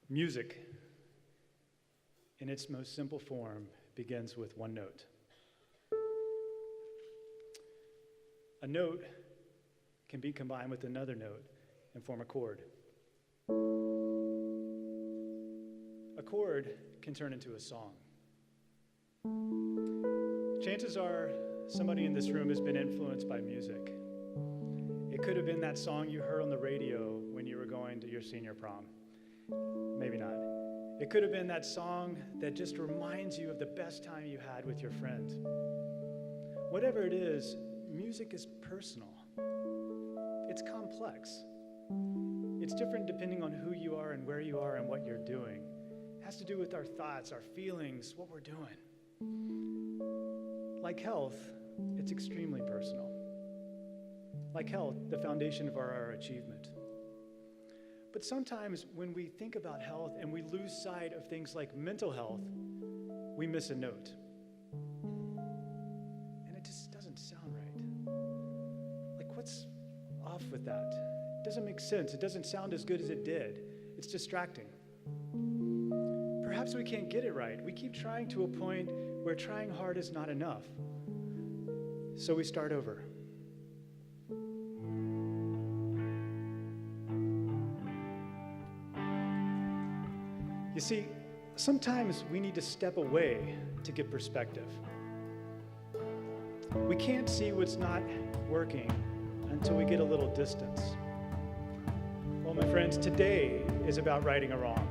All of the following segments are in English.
Music, in its most simple form, begins with one note. A note can be combined with another note and form a chord. A chord can turn into a song. Chances are somebody in this room has been influenced by music. It could have been that song you heard on the radio when you were going to your senior prom. Maybe not. It could have been that song that just reminds you of the best time you had with your friends. Whatever it is, music is personal. It's complex. It's different depending on who you are and where you are and what you're doing. It has to do with our thoughts, our feelings, what we're doing. Like health, it's extremely personal. Like health, the foundation of our achievement. But sometimes when we think about health and we lose sight of things like mental health, we miss a note. And it just doesn't sound right. Like, what's off with that? It doesn't make sense. It doesn't sound as good as it did. It's distracting. Perhaps we can't get it right. We keep trying to a point where trying hard is not enough. So we start over. You see, sometimes we need to step away to get perspective. We can't see what's not working until we get a little distance. Well, my friends, today is about righting a wrong.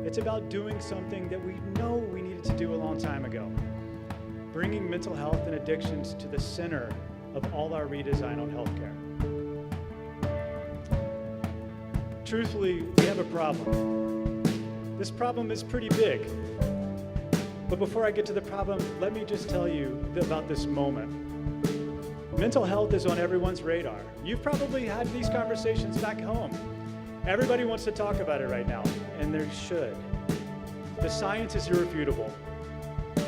It's about doing something that we know we needed to do a long time ago, bringing mental health and addictions to the center of all our redesign on healthcare. Truthfully, we have a problem. This problem is pretty big. But before I get to the problem, let me just tell you about this moment. Mental health is on everyone's radar. You've probably had these conversations back home. Everybody wants to talk about it right now, and they should. The science is irrefutable.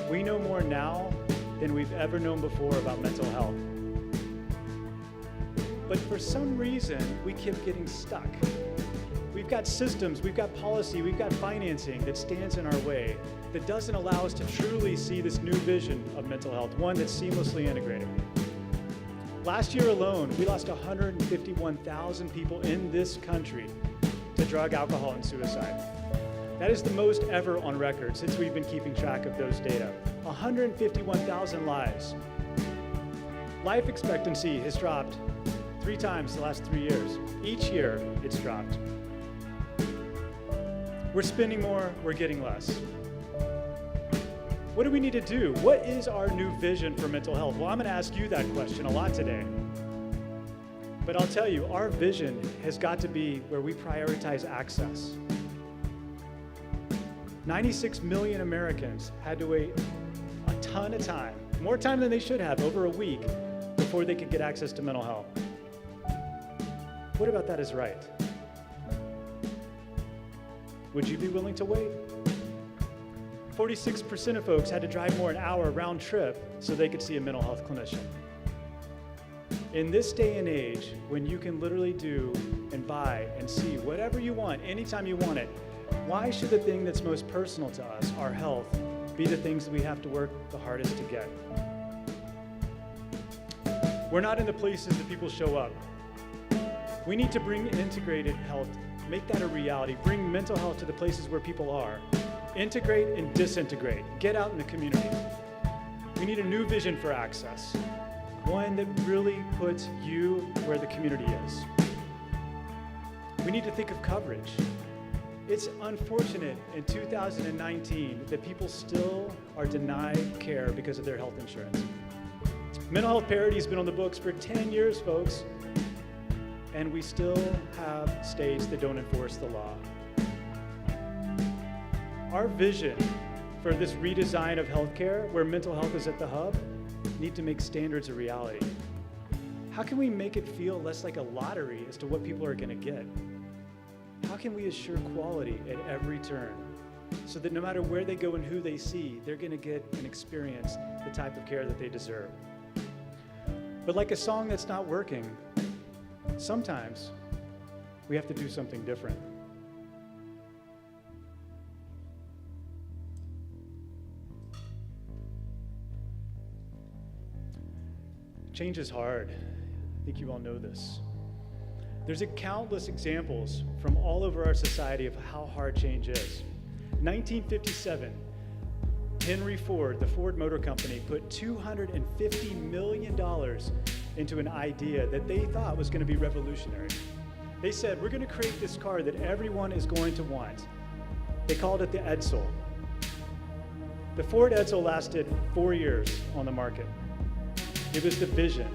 We know more now than we've ever known before about mental health. But for some reason, we keep getting stuck. We've got systems, we've got policy, we've got financing that stands in our way that doesn't allow us to truly see this new vision of mental health, one that's seamlessly integrated. Last year alone, we lost 151,000 people in this country to drug, alcohol, and suicide. That is the most ever on record since we've been keeping track of those data. 151,000 lives. Life expectancy has dropped 3 times the last 3 years. Each year, it's dropped. We're spending more, we're getting less. What do we need to do? What is our new vision for mental health? Well, I'm going to ask you that question a lot today. But I'll tell you, our vision has got to be where we prioritize access. 96 million Americans had to wait a ton of time, more time than they should have, over a week, before they could get access to mental health. What about that is right? Would you be willing to wait? 46% of folks had to drive more an hour round trip so they could see a mental health clinician. In this day and age, when you can literally do and buy and see whatever you want, anytime you want it, why should the thing that's most personal to us, our health, be the things that we have to work the hardest to get? We're not in the places that people show up. We need to bring integrated health, make that a reality, bring mental health to the places where people are. Integrate and disintegrate. Get out in the community. We need a new vision for access, one that really puts you where the community is. We need to think of coverage. It's unfortunate in 2019 that people still are denied care because of their health insurance. Mental health parity has been on the books for 10 years, folks, and we still have states that don't enforce the law. Our vision for this redesign of healthcare, where mental health is at the hub, need to make standards a reality. How can we make it feel less like a lottery as to what people are going to get? How can we assure quality at every turn so that no matter where they go and who they see, they're going to get and experience the type of care that they deserve? But like a song that's not working, sometimes we have to do something different. Change is hard. I think you all know this. There's countless examples from all over our society of how hard change is. 1957, Henry Ford, the Ford Motor Company, put $250 million into an idea that they thought was going to be revolutionary. They said, we're going to create this car that everyone is going to want. They called it the Edsel. The Ford Edsel lasted 4 years on the market. It was the vision,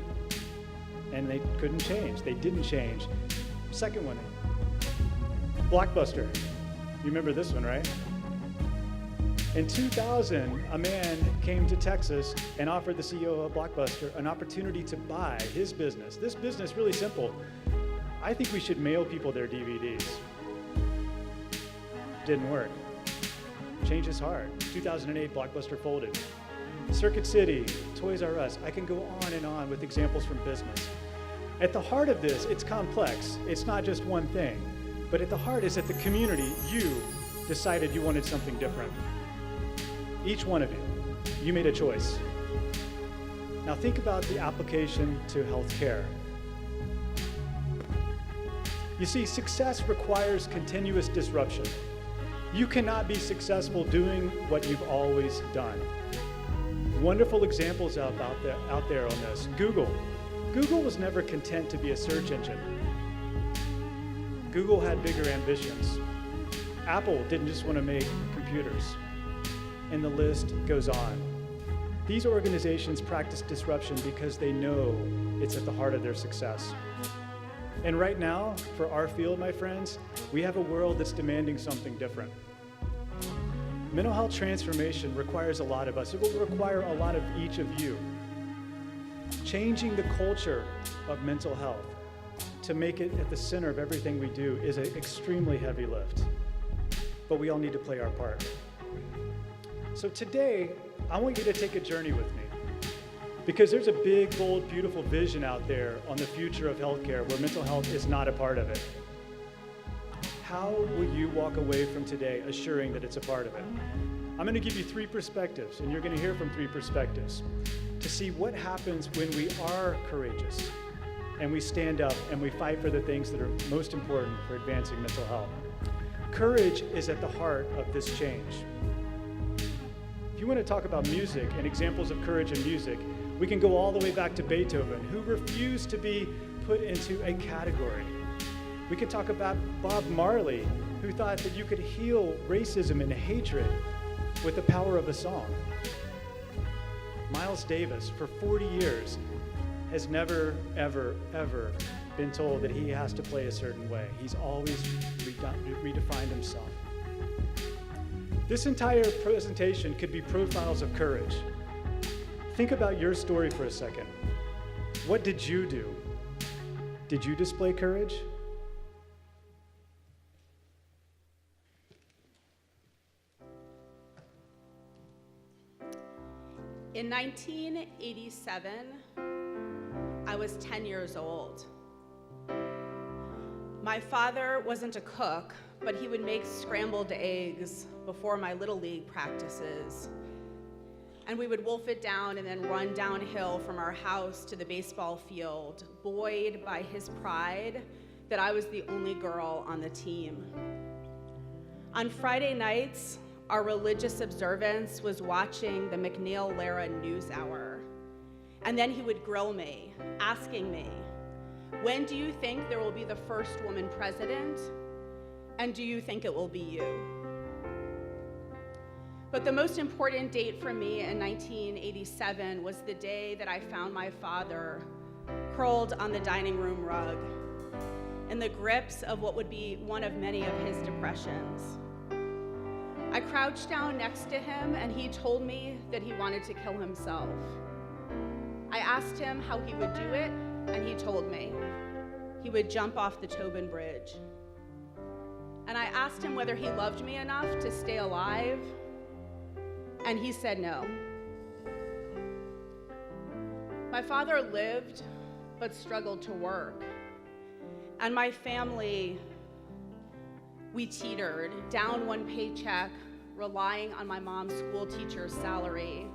and they couldn't change. They didn't change. Second one, Blockbuster. You remember this one, right? In 2000, a man came to Texas and offered the CEO of Blockbuster an opportunity to buy his business. This business, really simple. I think we should mail people their DVDs. Didn't work. Change is hard. 2008, Blockbuster folded. Circuit City, Toys R Us. I can go on and on with examples from business. At the heart of this, it's complex. It's not just one thing. But at the heart is that the community, you decided you wanted something different. Each one of you, you made a choice. Now think about the application to healthcare. You see, success requires continuous disruption. You cannot be successful doing what you've always done. Wonderful examples out there on this. Google. Google was never content to be a search engine. Google had bigger ambitions. Apple didn't just want to make computers. And the list goes on. These organizations practice disruption because they know it's at the heart of their success. And right now, for our field, my friends, we have a world that's demanding something different. Mental health transformation requires a lot of us. It will require a lot of each of you. Changing the culture of mental health to make it at the center of everything we do is an extremely heavy lift. But we all need to play our part. So today, I want you to take a journey with me, because there's a big, bold, beautiful vision out there on the future of healthcare where mental health is not a part of it. How will you walk away from today assuring that it's a part of it? I'm going to give you 3 perspectives, and you're going to hear from 3 perspectives to see what happens when we are courageous and we stand up and we fight for the things that are most important for advancing mental health. Courage is at the heart of this change. If you want to talk about music and examples of courage in music, we can go all the way back to Beethoven, who refused to be put into a category. We could talk about Bob Marley, who thought that you could heal racism and hatred with the power of a song. Miles Davis, for 40 years, has never, ever, ever been told that he has to play a certain way. He's always redefined himself. This entire presentation could be profiles of courage. Think about your story for a second. What did you do? Did you display courage? In 1987, I was 10 years old. My father wasn't a cook, but he would make scrambled eggs before my Little League practices. And we would wolf it down and then run downhill from our house to the baseball field, buoyed by his pride that I was the only girl on the team. On Friday nights, our religious observance was watching the McNeil-Lehrer NewsHour. And then he would grill me, asking me, when do you think there will be the first woman president? And do you think it will be you? But the most important date for me in 1987 was the day that I found my father curled on the dining room rug in the grips of what would be one of many of his depressions. I crouched down next to him and he told me that he wanted to kill himself. I asked him how he would do it, and he told me he would jump off the Tobin Bridge. And I asked him whether he loved me enough to stay alive, and he said no. My father lived, but struggled to work. And my family, we teetered, down one paycheck, relying on my mom's school teacher's salary.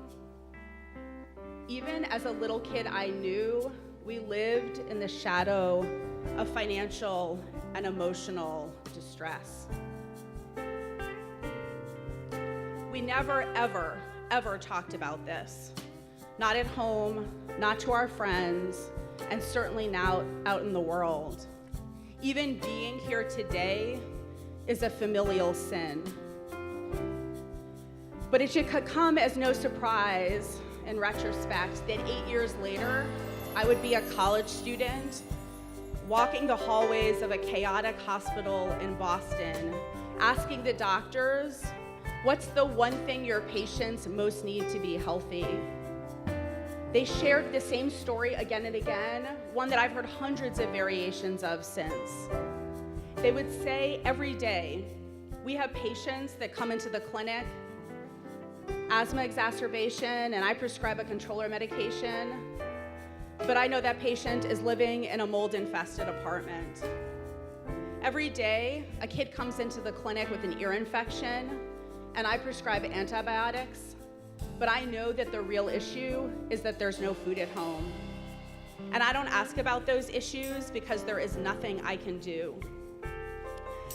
Even as a little kid, I knew we lived in the shadow of financial and emotional distress. We never, ever, ever talked about this. Not at home, not to our friends, and certainly now out in the world. Even being here today is a familial sin. But it should come as no surprise in retrospect that 8 years later, I would be a college student walking the hallways of a chaotic hospital in Boston, asking the doctors, what's the one thing your patients most need to be healthy? They shared the same story again and again, one that I've heard hundreds of variations of since. They would say every day, we have patients that come into the clinic, asthma exacerbation, and I prescribe a controller medication, but I know that patient is living in a mold-infested apartment. Every day, a kid comes into the clinic with an ear infection, and I prescribe antibiotics, but I know that the real issue is that there's no food at home. And I don't ask about those issues because there is nothing I can do.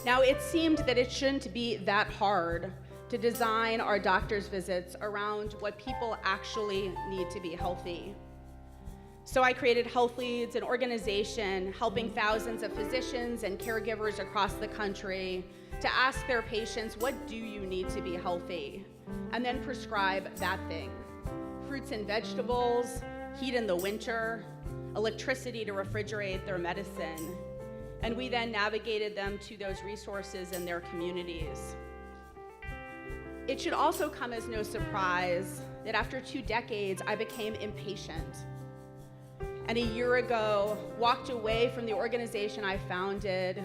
Now, it seemed that it shouldn't be that hard to design our doctor's visits around what people actually need to be healthy. So I created Health Leads, an organization helping thousands of physicians and caregivers across the country to ask their patients, what do you need to be healthy? And then prescribe that thing. Fruits and vegetables, heat in the winter, electricity to refrigerate their medicine. And we then navigated them to those resources in their communities. It should also come as no surprise that after 2 decades, I became impatient. And a year ago, walked away from the organization I founded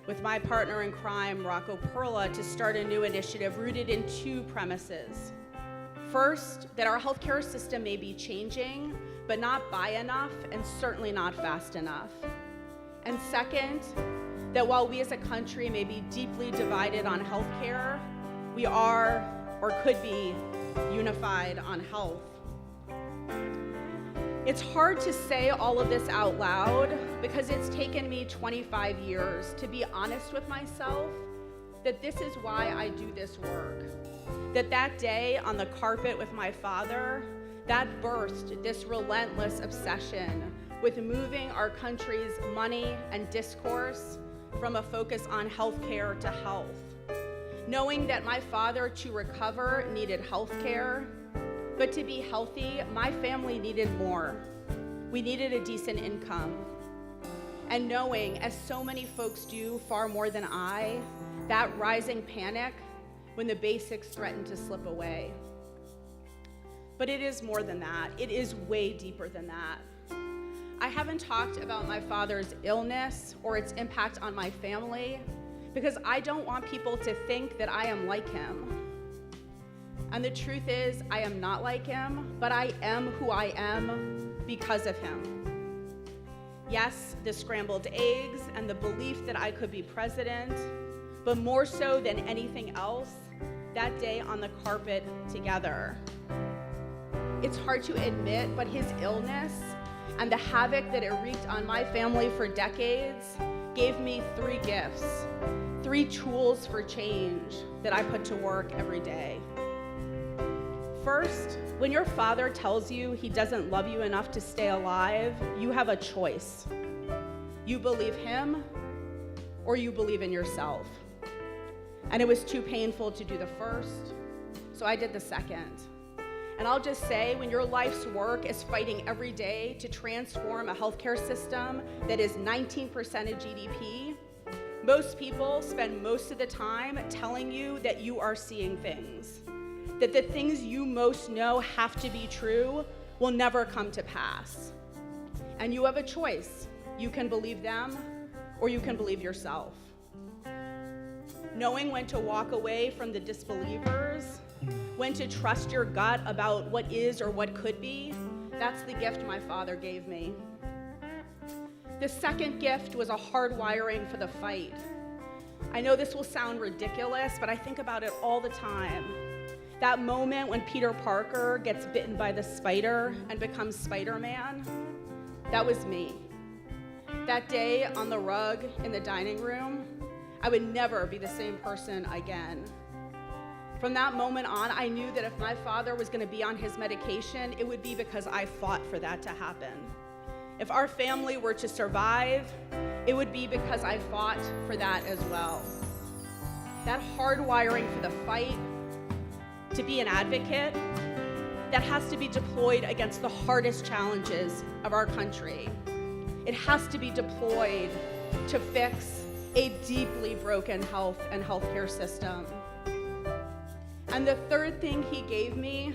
with my partner in crime, Rocco Perla, to start a new initiative rooted in 2 premises. First, that our healthcare system may be changing, but not by enough and certainly not fast enough. And second, that while we as a country may be deeply divided on healthcare, we are or could be unified on health. It's hard to say all of this out loud because it's taken me 25 years to be honest with myself that this is why I do this work. That day on the carpet with my father, that birthed this relentless obsession with moving our country's money and discourse from a focus on healthcare to health. Knowing that my father, to recover, needed healthcare, but to be healthy, my family needed more. We needed a decent income. And knowing, as so many folks do far more than I, that rising panic when the basics threaten to slip away. But it is more than that. It is way deeper than that. I haven't talked about my father's illness or its impact on my family because I don't want people to think that I am like him. And the truth is, I am not like him, but I am who I am because of him. Yes, the scrambled eggs and the belief that I could be president, but more so than anything else, that day on the carpet together. It's hard to admit, but his illness and the havoc that it wreaked on my family for decades gave me 3 gifts, 3 tools for change that I put to work every day. First, when your father tells you he doesn't love you enough to stay alive, you have a choice. You believe him or you believe in yourself. And it was too painful to do the first, so I did the second. And I'll just say, when your life's work is fighting every day to transform a healthcare system that is 19% of GDP, most people spend most of the time telling you that you are seeing things, that the things you most know have to be true will never come to pass. And you have a choice. You can believe them or you can believe yourself. Knowing when to walk away from the disbelievers, when to trust your gut about what is or what could be, that's the gift my father gave me. The second gift was a hard wiring for the fight. I know this will sound ridiculous, but I think about it all the time. That moment when Peter Parker gets bitten by the spider and becomes Spider-Man, that was me. That day on the rug in the dining room, I would never be the same person again. From that moment on, I knew that if my father was going to be on his medication, it would be because I fought for that to happen. If our family were to survive, it would be because I fought for that as well. That hardwiring for the fight, to be an advocate, that has to be deployed against the hardest challenges of our country. It has to be deployed to fix a deeply broken health and healthcare system. And the third thing he gave me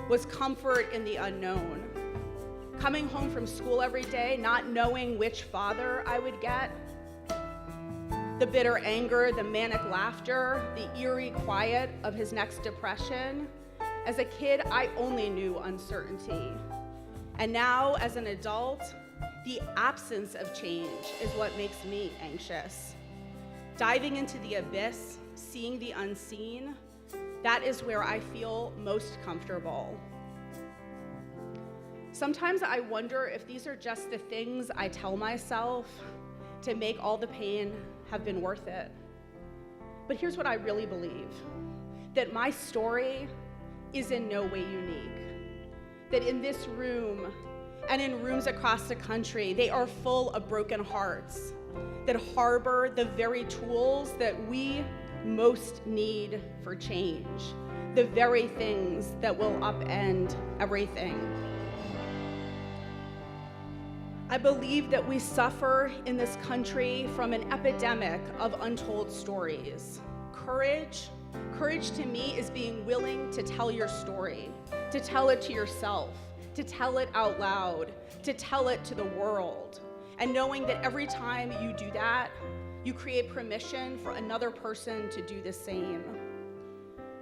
was comfort in the unknown. Coming home from school every day, not knowing which father I would get, the bitter anger, the manic laughter, the eerie quiet of his next depression. As a kid, I only knew uncertainty. And now, as an adult, the absence of change is what makes me anxious. Diving into the abyss, seeing the unseen, that is where I feel most comfortable. Sometimes I wonder if these are just the things I tell myself to make all the pain have been worth it. But here's what I really believe, that my story is in no way unique. That in this room and in rooms across the country, they are full of broken hearts that harbor the very tools that we most need for change, the very things that will upend everything. I believe that we suffer in this country from an epidemic of untold stories. Courage to me is being willing to tell your story, to tell it to yourself, to tell it out loud, to tell it to the world. And knowing that every time you do that, you create permission for another person to do the same.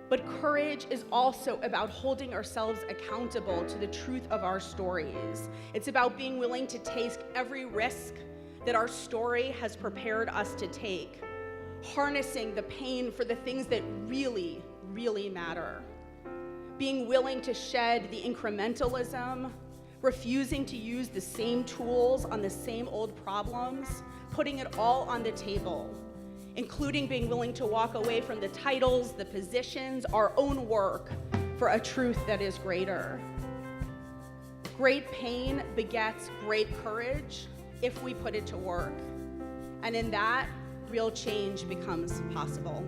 But courage is also about holding ourselves accountable to the truth of our stories. It's about being willing to take every risk that our story has prepared us to take, harnessing the pain for the things that really, really matter. Being willing to shed the incrementalism, refusing to use the same tools on the same old problems, putting it all on the table, including being willing to walk away from the titles, the positions, our own work for a truth that is greater. Great pain begets great courage if we put it to work. And in that, real change becomes possible.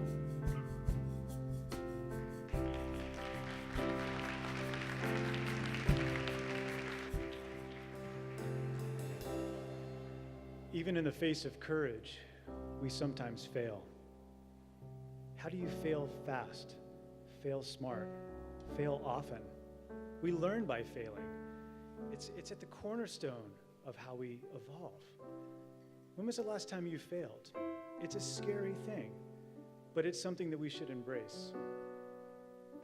Even in the face of courage, we sometimes fail. How do you fail fast, fail smart, fail often? We learn by failing. It's at the cornerstone of how we evolve. When was the last time you failed? It's a scary thing, but it's something that we should embrace.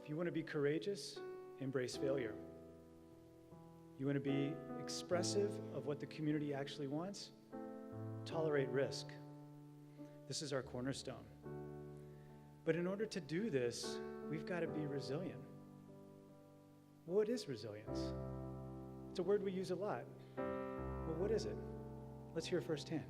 If you want to be courageous, embrace failure. You want to be expressive of what the community actually wants? Tolerate risk. This is our cornerstone. But in order to do this, we've got to be resilient. What is resilience? It's a word we use a lot. Well, what is it? Let's hear firsthand.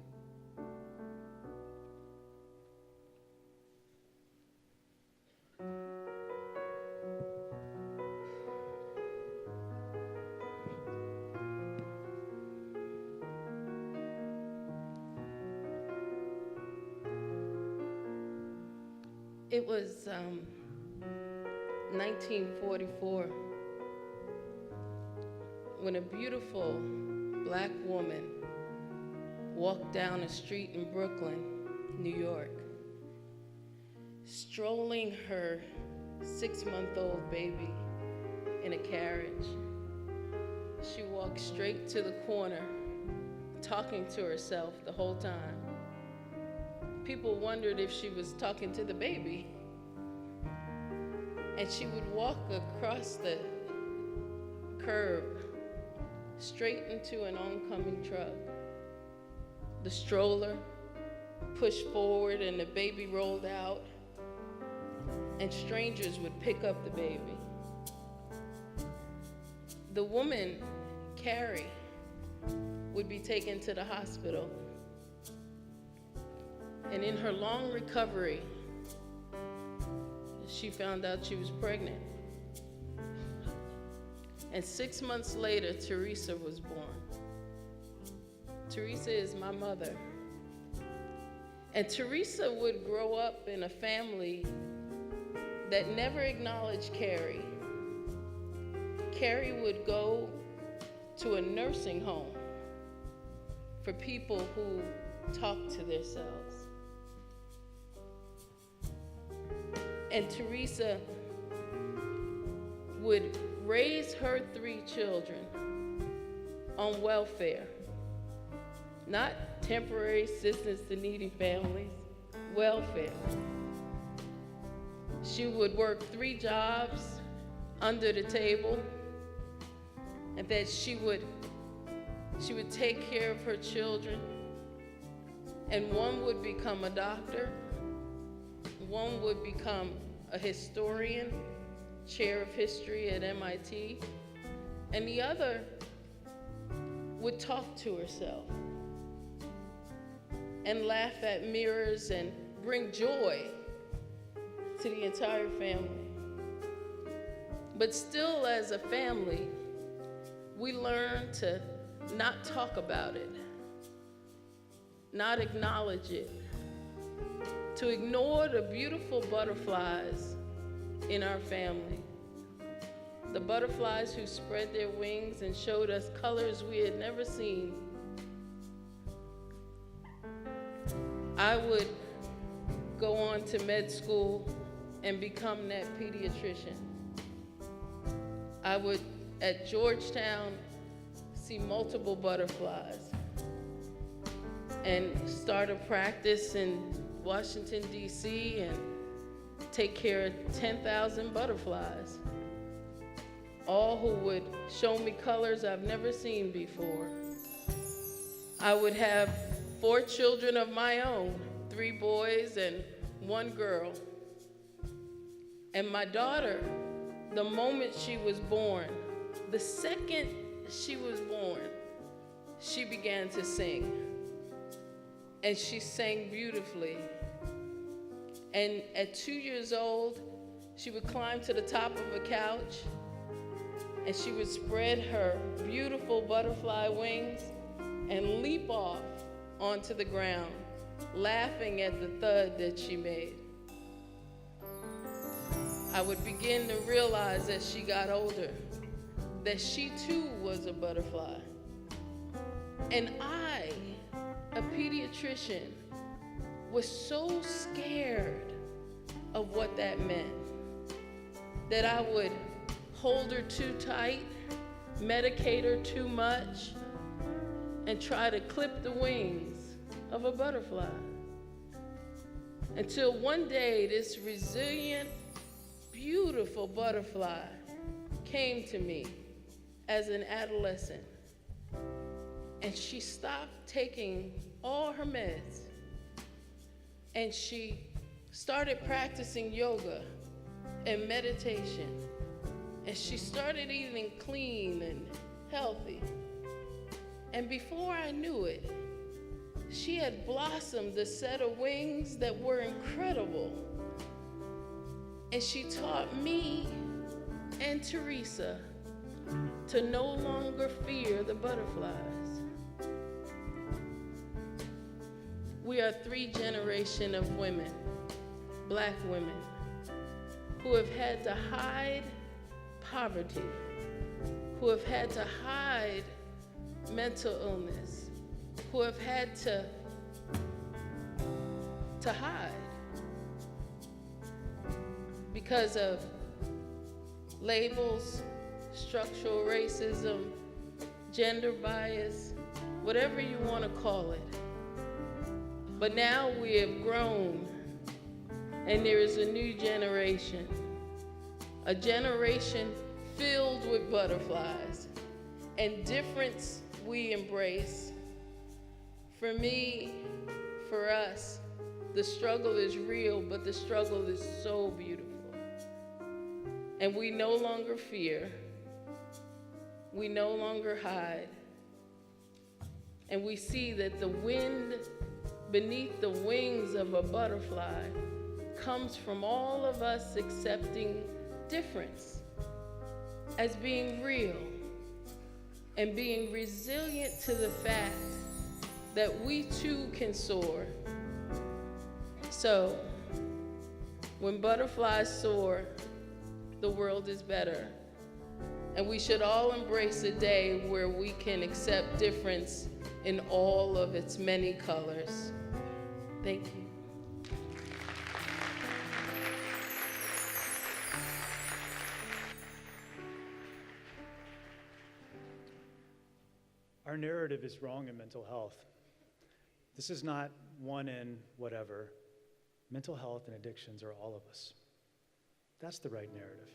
It was 1944 when a beautiful black woman walked down a street in Brooklyn, New York, strolling her 6-month-old baby in a carriage. She walked straight to the corner, talking to herself the whole time. People wondered if she was talking to the baby. And she would walk across the curb straight into an oncoming truck. The stroller pushed forward and the baby rolled out. and strangers would pick up the baby. The woman, Carrie, would be taken to the hospital. And in her long recovery, she found out she was pregnant. And 6 months later, Teresa was born. Teresa is my mother. And Teresa would grow up in a family that never acknowledged Carrie. Carrie would go to a nursing home for people who talk to themselves. And Teresa would raise her 3 children on welfare, not temporary assistance to needy families, welfare. She would work 3 jobs under the table, and that she would take care of her children, and one would become a doctor, one would become a historian, chair of history at MIT, and the other would talk to herself and laugh at mirrors and bring joy to the entire family. But still, as a family, we learn to not talk about it, not acknowledge it, to ignore the beautiful butterflies in our family. The butterflies who spread their wings and showed us colors we had never seen. I would go on to med school and become that pediatrician. I would, at Georgetown, see multiple butterflies and start a practice in Washington, D.C., and take care of 10,000 butterflies, all who would show me colors I've never seen before. I would have 4 children of my own, 3 boys and 1 girl. And my daughter, the moment she was born, the second she was born, she began to sing. And she sang beautifully. And at 2 years old, she would climb to the top of a couch and she would spread her beautiful butterfly wings and leap off onto the ground, laughing at the thud that she made. I would begin to realize as she got older that she too was a butterfly. And I, a pediatrician, was so scared of what that meant that I would hold her too tight, medicate her too much, and try to clip the wings of a butterfly. Until one day, this resilient, beautiful butterfly came to me as an adolescent, and she stopped taking all her meds, and she started practicing yoga and meditation, and she started eating clean and healthy. And before I knew it, she had blossomed a set of wings that were incredible. And she taught me and Teresa to no longer fear the butterflies. We are 3 generations of women, Black women, who have had to hide poverty, who have had to hide mental illness, who have had to hide because of labels, structural racism, gender bias, whatever you want to call it. But now we have grown, and there is a new generation, a generation filled with butterflies and difference we embrace. For me, for us, the struggle is real, but the struggle is so beautiful. And we no longer fear. We no longer hide. And we see that the wind beneath the wings of a butterfly comes from all of us accepting difference as being real and being resilient to the fact that we too can soar. So, when butterflies soar, the world is better. And we should all embrace a day where we can accept difference in all of its many colors. Thank you. Our narrative is wrong in mental health. This is not one in whatever. Mental health and addictions are all of us. That's the right narrative.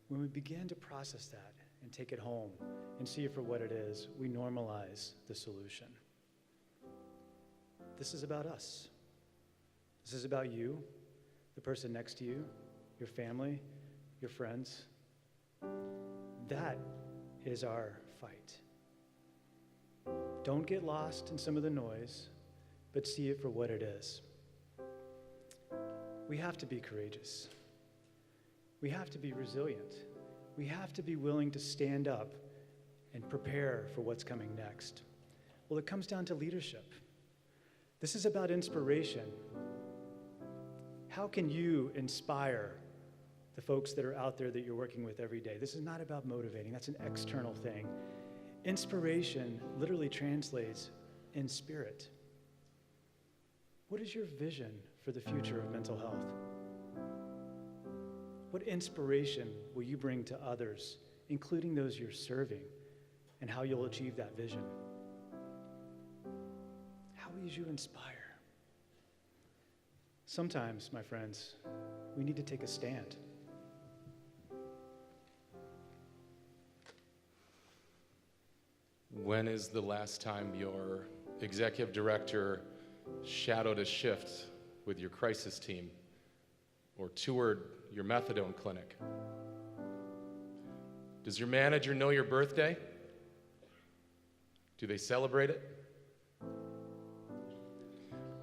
When we begin to process that and take it home and see it for what it is, we normalize the solution. This is about us. This is about you, the person next to you, your family, your friends. That is our fight. Don't get lost in some of the noise, but see it for what it is. We have to be courageous. We have to be resilient. We have to be willing to stand up and prepare for what's coming next. Well, it comes down to leadership. This is about inspiration. How can you inspire the folks that are out there that you're working with every day? This is not about motivating. That's an external thing. Inspiration literally translates in spirit. What is your vision for the future of mental health? What inspiration will you bring to others, including those you're serving, and how you'll achieve that vision? How will you inspire? Sometimes, my friends, we need to take a stand. When is the last time your executive director shadowed a shift with your crisis team or toured your methadone clinic? Does your manager know your birthday? Do they celebrate it?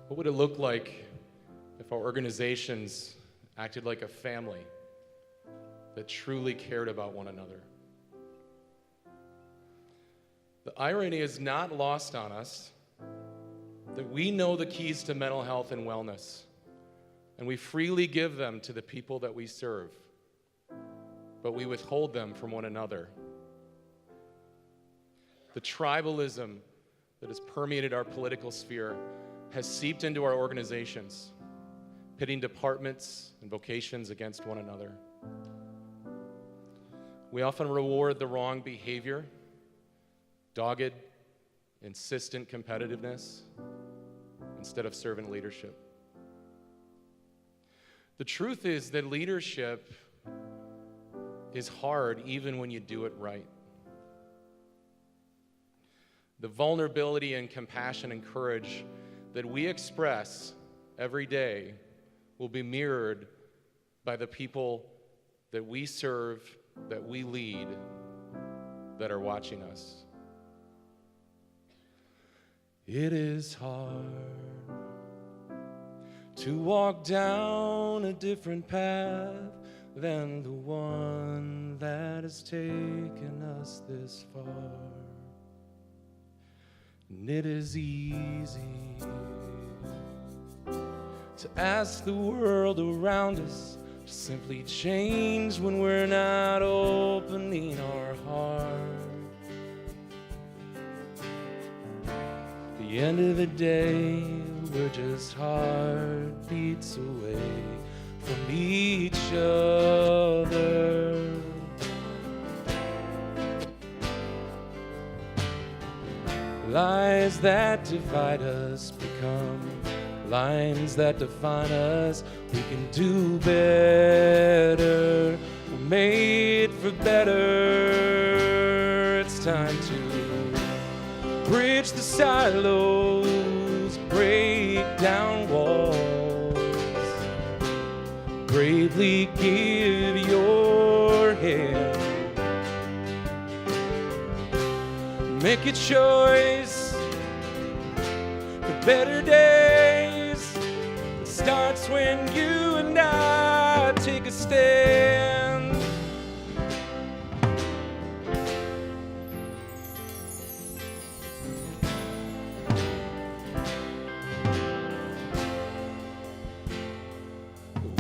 What would it look like if our organizations acted like a family that truly cared about one another? The irony is not lost on us that we know the keys to mental health and wellness, and we freely give them to the people that we serve, but we withhold them from one another. The tribalism that has permeated our political sphere has seeped into our organizations, pitting departments and vocations against one another. We often reward the wrong behavior, dogged, insistent competitiveness, instead of servant leadership. The truth is that leadership is hard even when you do it right. The vulnerability and compassion and courage that we express every day will be mirrored by the people that we serve, that we lead, that are watching us. It is hard to walk down a different path than the one that has taken us this far. And it is easy to ask the world around us to simply change when we're not opening our heart. At the end of the day, we're just heartbeats away from each other. Lies that divide us become lines that define us. We can do better. We're made for better. It's time to bridge the silos, break down walls, bravely give your hand. Make a choice for better days. It starts when you and I take a stand.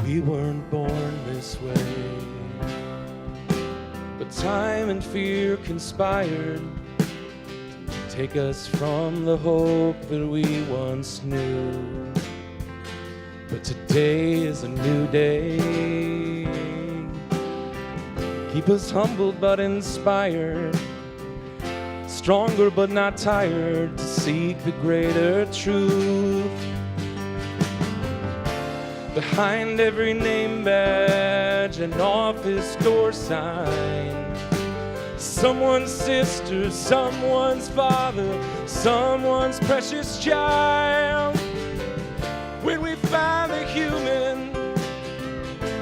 We weren't born this way, but time and fear conspired to take us from the hope that we once knew. But today is a new day. Keep us humbled but inspired, stronger but not tired, to seek the greater truth. Behind every name badge and office door sign, someone's sister, someone's father, someone's precious child. When we find the human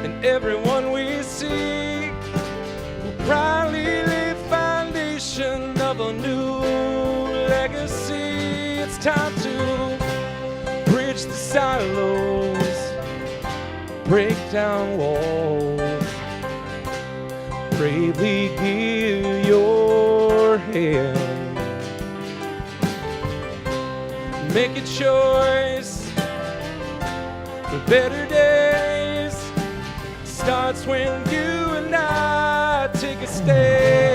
in everyone we see, we'll proudly lay foundation of a new legacy. It's time to bridge the silos, break down walls, bravely give your hand. Make a choice for better days. Starts when you and I take a stand.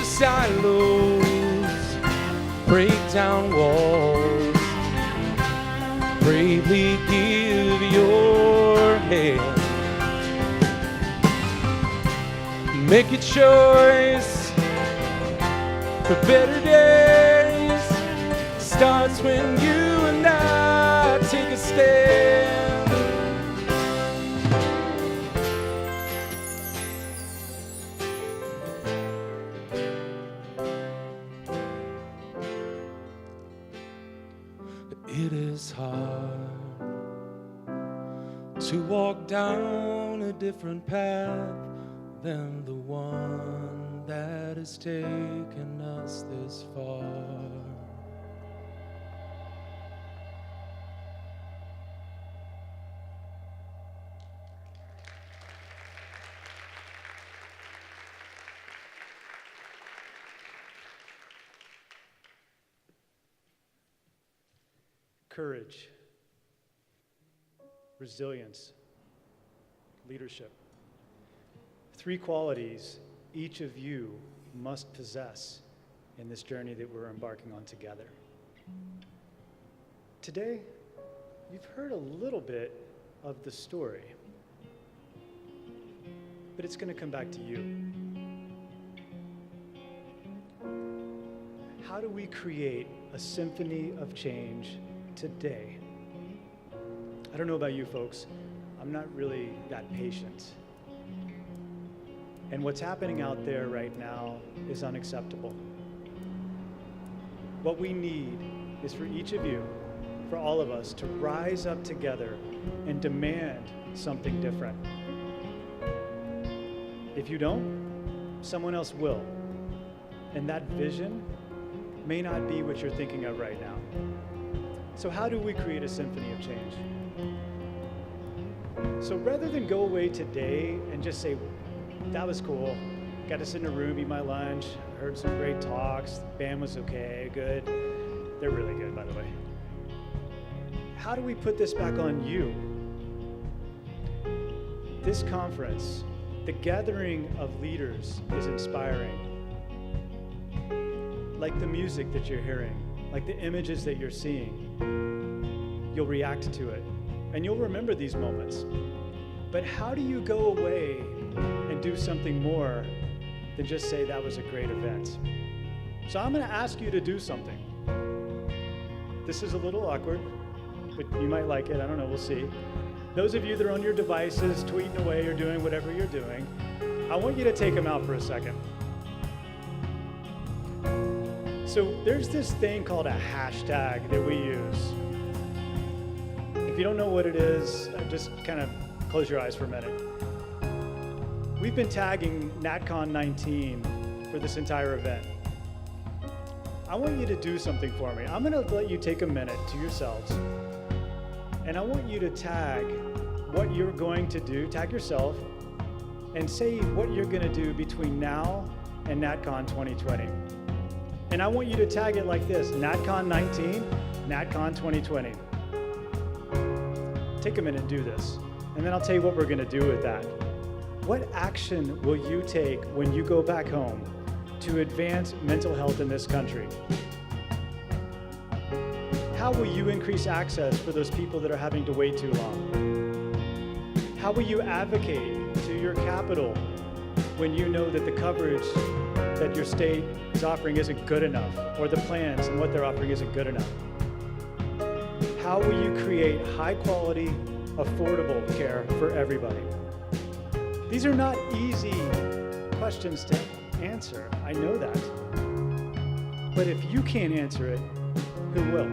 Silos, break down walls, bravely give your hand. Make a choice for better days. Starts when you and I take a stand. It is hard to walk down a different path than the one that has taken us this far. Courage, resilience, leadership. 3 qualities each of you must possess in this journey that we're embarking on together. Today, you've heard a little bit of the story, but it's going to come back to you. How do we create a symphony of change today? I don't know about you folks, I'm not really that patient. And what's happening out there right now is unacceptable. What we need is for each of you, for all of us, to rise up together and demand something different. If you don't, someone else will. And that vision may not be what you're thinking of right now. So how do we create a symphony of change? So rather than go away today and just say, that was cool, got to sit in a room, eat my lunch, heard some great talks, the band was okay, good, They're really good, by the way. How do we put this back on you? This conference, the gathering of leaders, is inspiring. Like the music that you're hearing, like the images that you're seeing, you'll react to it, and you'll remember these moments. But how do you go away and do something more than just say that was a great event? So I'm going to ask you to do something. This is a little awkward, but you might like it. I don't know. We'll see. Those of you that are on your devices, tweeting away or doing whatever you're doing, I want you to take them out for a second. So there's this thing called a hashtag that we use. If you don't know what it is, just kind of close your eyes for a minute. We've been tagging NatCon19 for this entire event. I want you to do something for me. I'm going to let you take a minute to yourselves, and I want you to tag what you're going to do, tag yourself, and say what you're going to do between now and NatCon 2020. And I want you to tag it like this: NatCon19, NatCon 2020. Take a minute and do this, and then I'll tell you what we're going to do with that. What action will you take when you go back home to advance mental health in this country? How will you increase access for those people that are having to wait too long? How will you advocate to your capital when you know that the coverage that your state is offering isn't good enough, or the plans and what they're offering isn't good enough? How will you create high quality, affordable care for everybody? The These are not easy questions to answer. I know that. But if you can't answer it, who will?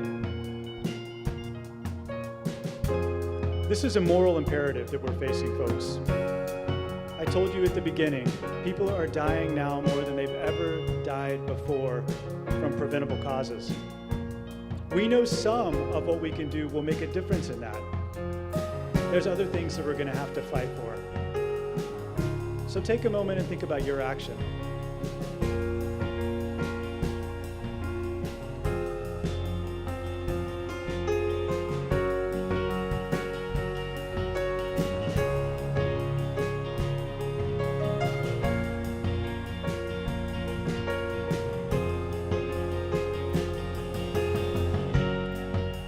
This is a moral imperative that we're facing, folks. I told you at the beginning, people are dying now more than they've ever died before from preventable causes. We know some of what we can do will make a difference in that. There's other things that we're going to have to fight for. So take a moment and think about your action.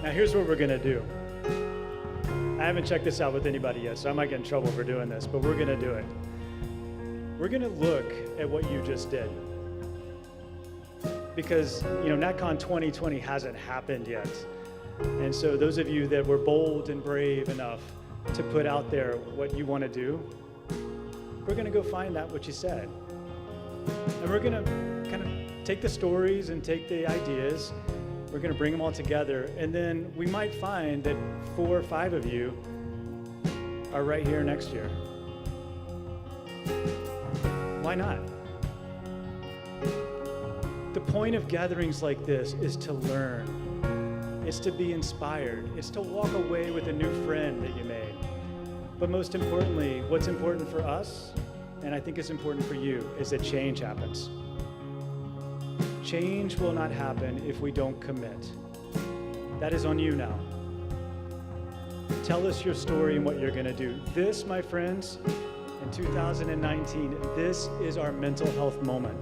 Now here's what we're going to do. I haven't checked this out with anybody yet, so I might get in trouble for doing this, but we're going to do it. We're going to look at what you just did. Because, NatCon 2020 hasn't happened yet. And so those of you that were bold and brave enough to put out there what you want to do, we're going to go find that what you said. And we're going to kind of take the stories and take the ideas. We're going to bring them all together. And then we might find that 4 or 5 of you are right here next year. Why not? The point of gatherings like this is to learn. It's to be inspired. It's to walk away with a new friend that you made. But most importantly, what's important for us, and I think it's important for you, is that change happens. Change will not happen if we don't commit. That is on you now. Tell us your story and what you're going to do. This, my friends, in 2019, this is our mental health moment.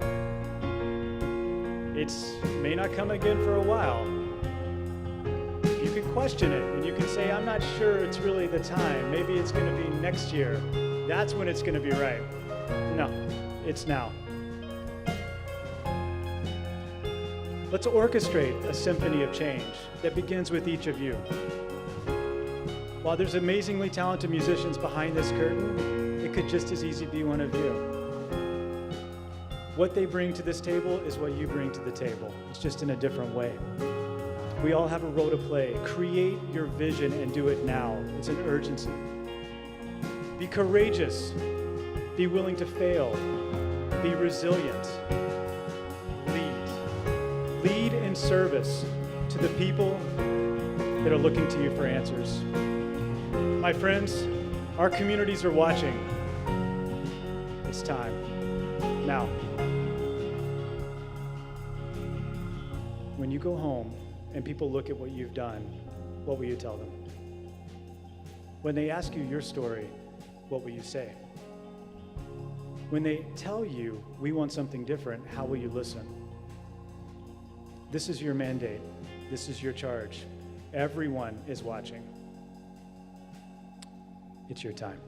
It may not come again for a while. You can question it, and you can say, I'm not sure it's really the time. Maybe it's going to be next year. That's when it's going to be right. No, it's now. Let's orchestrate a symphony of change that begins with each of you. While there's amazingly talented musicians behind this curtain, it could just as easily be one of you. What they bring to this table is what you bring to the table. It's just in a different way. We all have a role to play. Create your vision and do it now. It's an urgency. Be courageous. Be willing to fail. Be resilient. Lead. Lead in service to the people that are looking to you for answers. My friends, our communities are watching. It's time. Now, when you go home, and people look at what you've done, what will you tell them? When they ask you your story, what will you say? When they tell you, we want something different, how will you listen? This is your mandate. This is your charge. Everyone is watching. It's your time.